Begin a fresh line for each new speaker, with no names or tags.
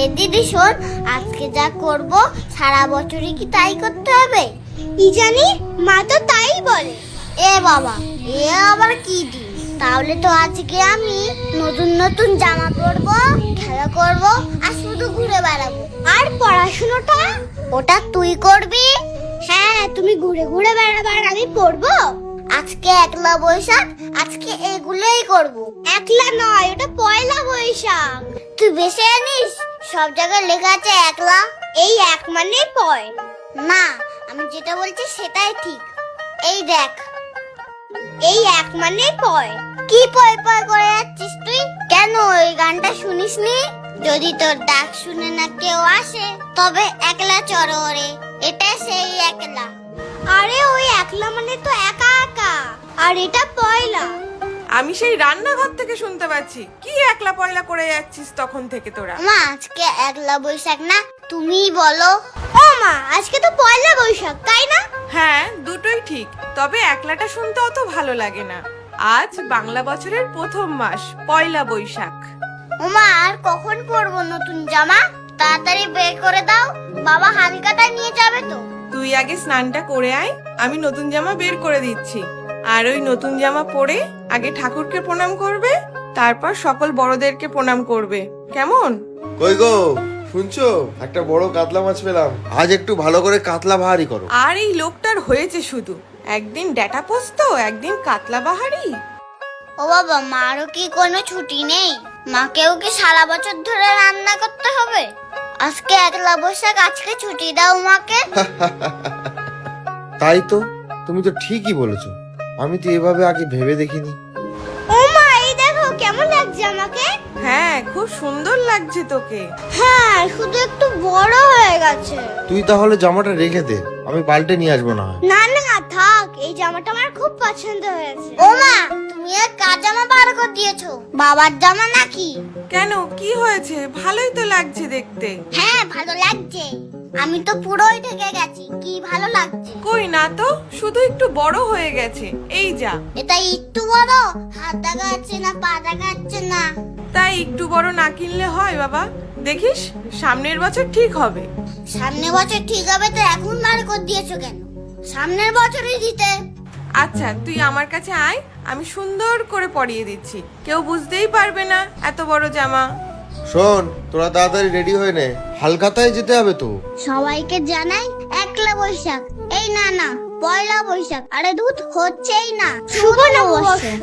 এ দিদি শোন, আজকে যা করব সারা বছরই কি তাই করতে হবে?
কি জানি, মা তো তাই বলে।
এ বাবা, এ আবার কি দিন? তাহলে তো আজকে আমি নতুন নতুন জামা পরবো, খেলা করব আর শুধু ঘুরে বেড়াবো।
আর পড়াশোনাটা?
ওটা তুই করবি।
হ্যাঁ, তুমি ঘুরে ঘুরে বেড়াবার, আমি পড়বো।
আজকে একলা বৈশাখ, আজকে এগুলোই করব।
একলা নয়, ওটা পয়লা বৈশাখ।
তুই বেশি আনিস, সব জায়গায় লেখা আছে একলা।
এই এক মানে পয়।
না, আমি যেটা বলছি সেটাই ঠিক। এই দেখ,
এই এক মানে পয়।
কি পয় পয় করে যাচ্ছিস তুই? কেন ওই গানটা শুনিসনি? যদি তোর ডাক শুনে না কেউ আসে, তবে একলা চড়ো রে, এটা সেই একলা।
আরে ওই একলা মানে তো একা একা, আর এটা পয়লা।
আমি সেই রান্নাঘর থেকে শুনতে পাচ্ছি কি একলা পয়লা করে যাচ্ছিস তখন থেকে তোরা।
মা, আজকে একলা বৈশাখ না, তুমিই বলো।
ও মা, আজকে তো পয়লা বৈশাখ, তাই না?
হ্যাঁ, দুটোই ঠিক, তবে একলাটা শুনতে অত ভালো লাগে না। আজ বাংলা বছরের প্রথম মাস, পয়লা বৈশাখ।
ওমা, আর কখন পরবো নতুন জামা? তাড়াতাড়ি বের করে দাও, বাবা হালকাটা নিয়ে যাবে তো।
তুই আগে স্নানটা করে আয়, আমি নতুন জামা বের করে দিচ্ছি। আর ওই নতুন জামা পরে আগে ঠাকুরকে প্রণাম করবে, তারপর সকল বড়দেরকে প্রণাম করবে, কেমন?
কই গো, শুনছো? একটা বড় কাতলা মাছ পেলাম। আজ একটু ভালো করে কাতলা ভাহারি করো।
আর এই লোকটার হয়েছে শুধু, একদিন ডেটা পোস্ত, একদিন কাতলা বাহারি।
ও বাবা, মারও কি কোনো ছুটি নেই? মাকেও কি সারা বছর ধরে রান্না করতে হবে? আজকে একলা বৈশাখ, আজকে ছুটি দাও মাকে।
তাই তো, তুমি তো ঠিকই বলেছো। আমি তো এভাবে আগে ভেবে দেখিনি।
ও মা, এই দেখো কেমন লাগছে আমাকে।
হ্যাঁ, খুব সুন্দর লাগছে তোকে।
হ্যাঁ, শুধু একটু বড় হয়ে গেছে।
তুই তাহলে জামাটা রেখে দে, আমি পাল্টে নিয়ে আসবো না হয়।
না না, থাক, এই জামাটা আমার খুব পছন্দ হয়েছে।
ও মা, তুমি আর কার জামা বার করে দিয়েছো? বাবার জামা নাকি?
কেন, কি হয়েছে? ভালোই তো লাগছে দেখতে।
হ্যাঁ, ভালো লাগছে। আমি তো পুরোই ঢেকে গেছি, কি ভালো লাগছে।
কই না তো, শুধু একটু বড় হয়ে গেছে, এই যা।
এটা একটু বড়, হাত দেখা যাচ্ছে না, পা দেখা যাচ্ছে না।
তাই একটু বড় না কিনলে হয় বাবা? দেখিস, সামনের বছর ঠিক হবে।
সামনের বছর ঠিক হবে তো এখন বার করে দিয়েছো কেন? সামনের বছরই দিতে।
আচ্ছা, তুই আমার কাছে আয়, আমি সুন্দর করে পরিয়ে দিচ্ছি, কেউ বুঝতেই পারবে না এত বড় জামা।
শোন, তোরা তাড়াতাড়ি রেডি হয়ে নে, হালকাতায় যেতে হবে তো।
সবাইকে জানাই একলা বৈশাখ, এই না না পয়লা বৈশাখ। আরে দুধ হচ্ছেই না।
শুভ নববর্ষ।